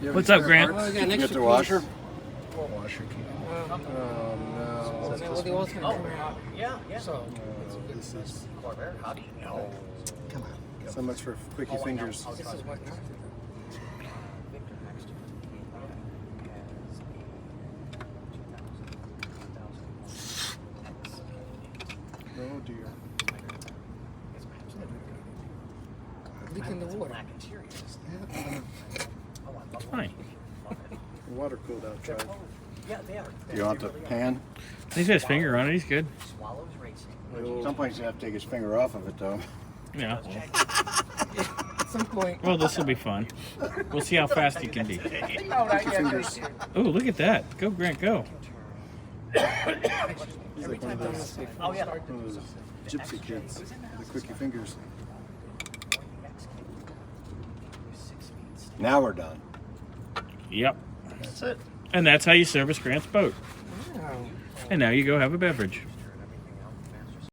What's up, Grant? Did you get the washer? What washer key? Oh, no. Well, the oil's gonna come out. Yeah. So, This is How do you know? come on. so much for quickie fingers. This is what. Oh dear. Leaking the water. Fine. The water cooled out, Troy. Yeah, they are. Do you want the pan? He's got his finger on it. He's good. Swallows racing. Some places you have to take his finger off of it, though. Yeah. At some point. Well, this will be fun. We'll see how fast he can be. Fingers. Oh, look at that. Go, Grant, go. He's like one of those gypsy kids. The quickie fingers. Now we're done. Yep. That's it. And that's how you service Grant's boat. Wow. And now you go have a beverage.